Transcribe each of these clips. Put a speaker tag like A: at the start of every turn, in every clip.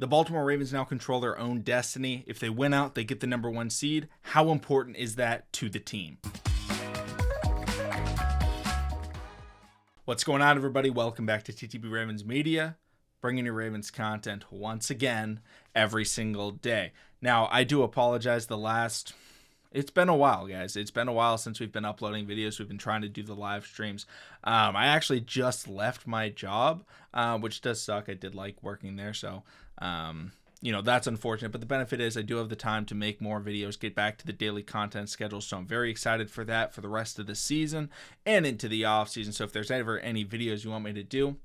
A: The Baltimore Ravens now control their own destiny. If they win out, they get the number 1 seed. How important is that to the team? What's going on, everybody? Welcome back to TTB Ravens Media, bringing you Ravens content once again every single day. Now, I do apologize. It's been a while, guys. It's been a while since we've been uploading videos. We've been trying to do the live streams. I actually just left my job, which does suck. I did like working there, so that's unfortunate. But the benefit is I do have the time to make more videos, get back to the daily content schedule. So I'm very excited for that for the rest of the season and into the off season. So if there's ever any videos you want me to do,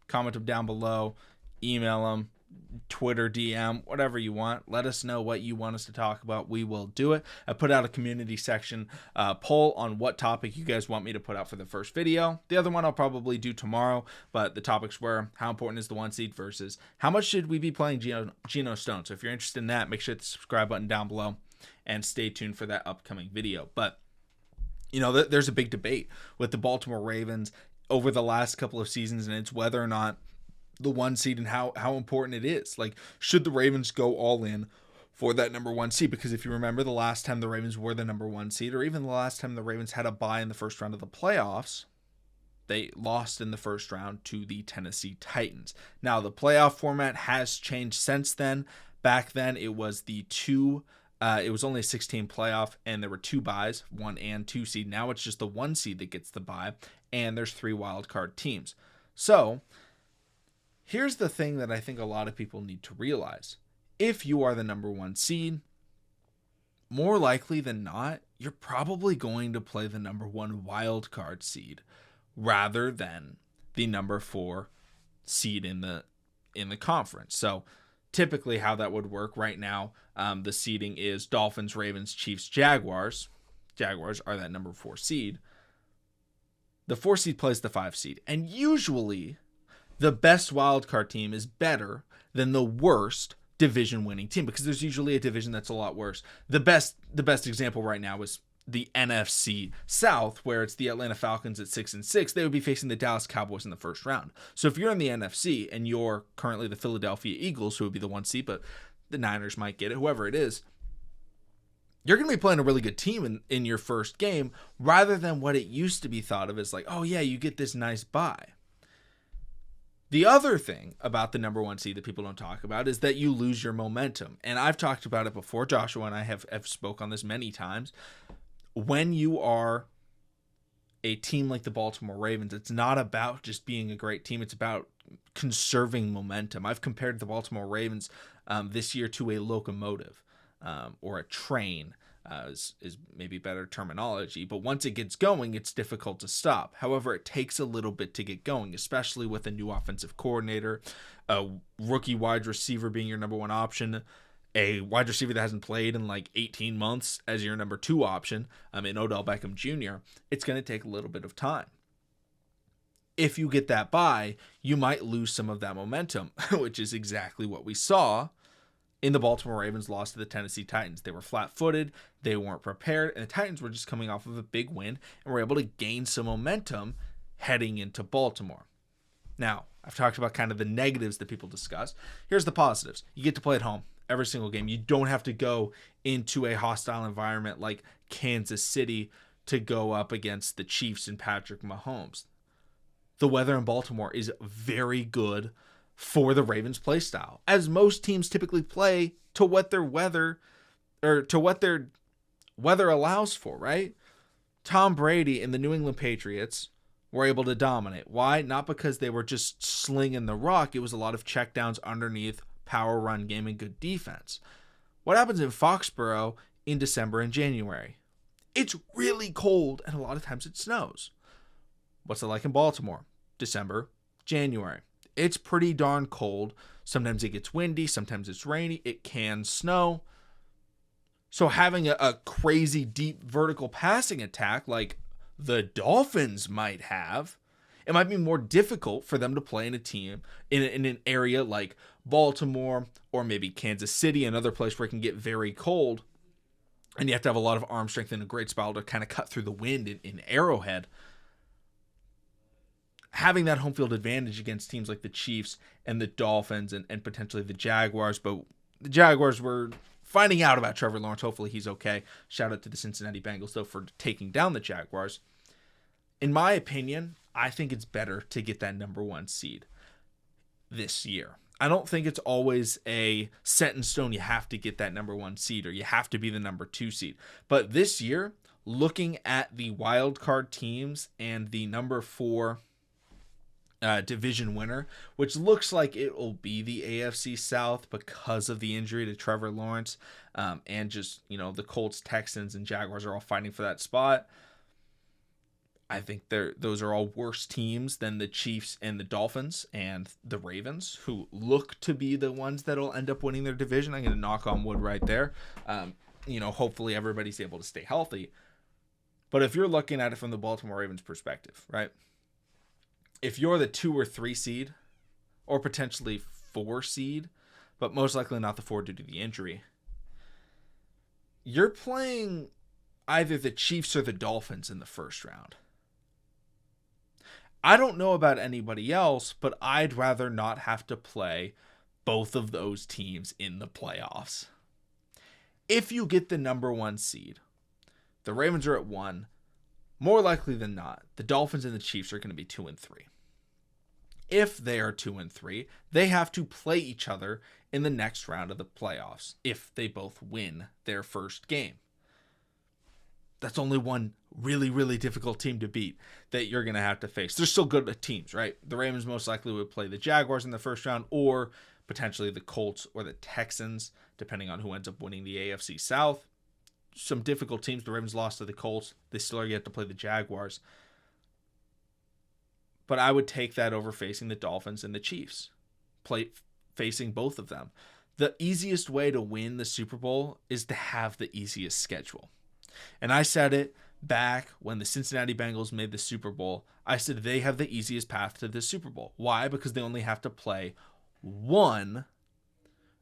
A: comment them down below, email them, Twitter DM, whatever you want. Let us know what you want us to talk about. We will do it. I put out a community section poll on what topic you guys want me to put out for the first video. The other one I'll probably do tomorrow, but the topics were how important is the 1 seed versus how much should we be playing Geno Stone. So if you're interested in that, make sure to hit the subscribe button down below and stay tuned for that upcoming video. But there's a big debate with the Baltimore Ravens over the last couple of seasons, and it's whether or not the 1 seed and how important it is. Like, should the Ravens go all in for that number 1 seed? Because if you remember, the last time the Ravens were the number 1 seed, or even the last time the Ravens had a bye in the first round of the playoffs, they lost in the first round to the Tennessee Titans. Now, the playoff format has changed since then. Back then, it was it was only a 16 playoff, and there were 2 byes, 1 and 2 seed. Now it's just the 1 seed that gets the bye, and there's 3 wild card teams. So here's the thing that I think a lot of people need to realize. If you are the number 1 seed, more likely than not, you're probably going to play the number 1 wild card seed rather than the number 4 seed in the conference. So typically how that would work right now, the seeding is Dolphins, Ravens, Chiefs, Jaguars. Jaguars are that number 4 seed. The 4 seed plays the 5 seed. And usually the best wildcard team is better than the worst division-winning team, because there's usually a division that's a lot worse. The best example right now is the NFC South, where it's the Atlanta Falcons at 6-6. They would be facing the Dallas Cowboys in the first round. So if you're in the NFC and you're currently the Philadelphia Eagles, who would be the 1 seed, but the Niners might get it, whoever it is, you're going to be playing a really good team in your first game, rather than what it used to be thought of as like, oh yeah, you get this nice bye. The other thing about the number 1 seed that people don't talk about is that you lose your momentum. And I've talked about it before. Joshua and I have spoke on this many times. When you are a team like the Baltimore Ravens, it's not about just being a great team. It's about conserving momentum. I've compared the Baltimore Ravens this year to a locomotive or a train. Is maybe better terminology, but once it gets going, it's difficult to stop. However, it takes a little bit to get going, especially with a new offensive coordinator, a rookie wide receiver being your number 1 option, a wide receiver that hasn't played in like 18 months as your number 2 option, in Odell Beckham Jr. It's going to take a little bit of time. If you get that bye, you might lose some of that momentum, which is exactly what we saw in the Baltimore Ravens loss to the Tennessee Titans. They were flat-footed, they weren't prepared, and the Titans were just coming off of a big win and were able to gain some momentum heading into Baltimore. Now, I've talked about kind of the negatives that people discuss. Here's the positives. You get to play at home every single game. You don't have to go into a hostile environment like Kansas City to go up against the Chiefs and Patrick Mahomes. The weather in Baltimore is very good for the Ravens play style, as most teams typically play to what their weather allows for, right? Tom Brady and the New England Patriots were able to dominate. Why? Not because they were just slinging the rock. It was a lot of checkdowns underneath, power run game, and good defense. What happens in Foxborough in December and January? It's really cold, and a lot of times it snows. What's it like in Baltimore? December, January. It's pretty darn cold. Sometimes it gets windy. Sometimes it's rainy. It can snow. So having a crazy deep vertical passing attack like the Dolphins might have, it might be more difficult for them to play in a team in an area like Baltimore or maybe Kansas City, another place where it can get very cold. And you have to have a lot of arm strength and a great spell to kind of cut through the wind in Arrowhead. having that home field advantage against teams like the Chiefs and the Dolphins and potentially the Jaguars. But the Jaguars were finding out about Trevor Lawrence. Hopefully he's okay. Shout out to the Cincinnati Bengals, though, for taking down the Jaguars. In my opinion, I think it's better to get that number 1 seed this year. I don't think it's always a set in stone you have to get that number 1 seed or you have to be the number 2 seed. But this year, looking at the wild card teams and the number 4 division winner, which looks like it will be the AFC South because of the injury to Trevor Lawrence, and just, the Colts, Texans, and Jaguars are all fighting for that spot. I think those are all worse teams than the Chiefs and the Dolphins and the Ravens, who look to be the ones that will end up winning their division. I'm going to knock on wood right there. Hopefully everybody's able to stay healthy. But if you're looking at it from the Baltimore Ravens perspective, right? If you're the 2 or 3 seed, or potentially 4 seed, but most likely not the 4 due to the injury, you're playing either the Chiefs or the Dolphins in the first round. I don't know about anybody else, but I'd rather not have to play both of those teams in the playoffs. If you get the number 1 seed, the Ravens are at 1. More likely than not, the Dolphins and the Chiefs are going to be 2 and 3. If they are 2 and 3, they have to play each other in the next round of the playoffs if they both win their first game. That's only one really, really difficult team to beat that you're going to have to face. They're still good teams, right? The Ravens most likely would play the Jaguars in the first round, or potentially the Colts or the Texans, depending on who ends up winning the AFC South. Some difficult teams. The Ravens lost to the Colts. They still are yet to play the Jaguars. But I would take that over facing the Dolphins and the Chiefs. Facing both of them. The easiest way to win the Super Bowl is to have the easiest schedule. And I said it back when the Cincinnati Bengals made the Super Bowl. I said they have the easiest path to the Super Bowl. Why? Because they only have to play one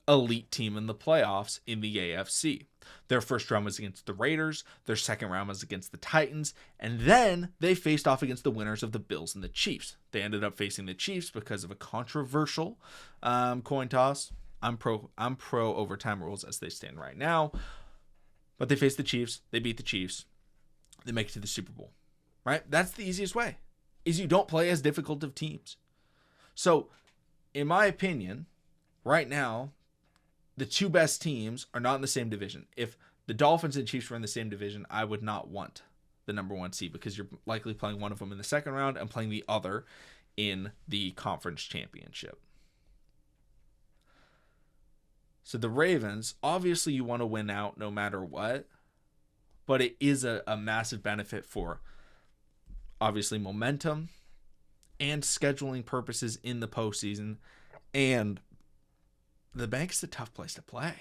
A: elite team in the playoffs in the AFC. Their first round was against the Raiders. Their second round was against the Titans. And then they faced off against the winners of the Bills and the Chiefs. They ended up facing the Chiefs because of a controversial coin toss. I'm pro overtime rules as they stand right now. But they faced the Chiefs. They beat the Chiefs. They make it to the Super Bowl. Right? That's the easiest way. Is you don't play as difficult of teams. So, in my opinion, right now, the 2 best teams are not in the same division. If the Dolphins and Chiefs were in the same division, I would not want the number 1 seed because you're likely playing one of them in the second round and playing the other in the conference championship. So the Ravens, obviously you want to win out no matter what, but it is a massive benefit for obviously momentum and scheduling purposes in the postseason. And the bank's a tough place to play.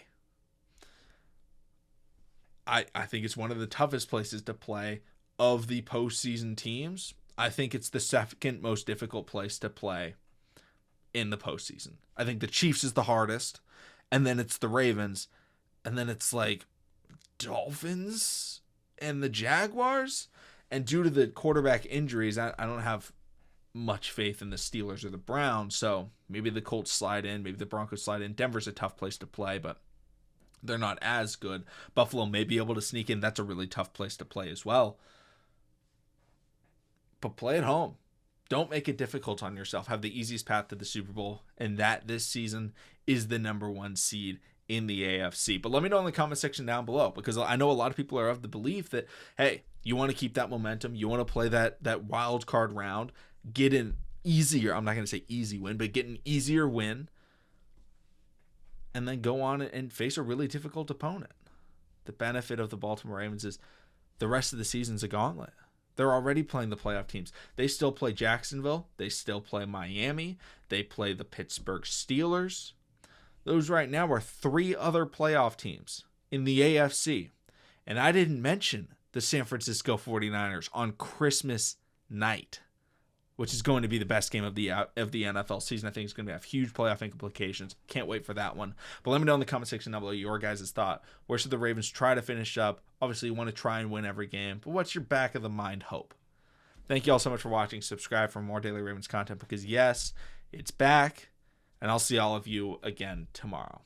A: I think it's one of the toughest places to play of the postseason teams. I think it's the second most difficult place to play in the postseason. I think the Chiefs is the hardest, and then it's the Ravens, and then it's like Dolphins and the Jaguars. And due to the quarterback injuries, I don't have much faith in the Steelers or the Browns, so maybe the Colts slide in, maybe the Broncos slide in. Denver's a tough place to play, but they're not as good. Buffalo may be able to sneak in. That's a really tough place to play as well. But play at home. Don't make it difficult on yourself. Have the easiest path to the Super Bowl, and that this season is the number 1 seed in the AFC. But let me know in the comment section down below, because I know a lot of people are of the belief that, hey, you want to keep that momentum. You want to play that wild card round. Get an easier, I'm not going to say easy win, but get an easier win. And then go on and face a really difficult opponent. The benefit of the Baltimore Ravens is the rest of the season's a gauntlet. They're already playing the playoff teams. They still play Jacksonville. They still play Miami. They play the Pittsburgh Steelers. Those right now are 3 other playoff teams in the AFC. And I didn't mention the San Francisco 49ers on Christmas night, which is going to be the best game of the NFL season. I think it's going to have huge playoff implications. Can't wait for that one. But let me know in the comment section down below your guys' thought. Where should the Ravens try to finish up? Obviously, you want to try and win every game, but what's your back of the mind hope? Thank you all so much for watching. Subscribe for more Daily Ravens content because, yes, it's back. And I'll see all of you again tomorrow.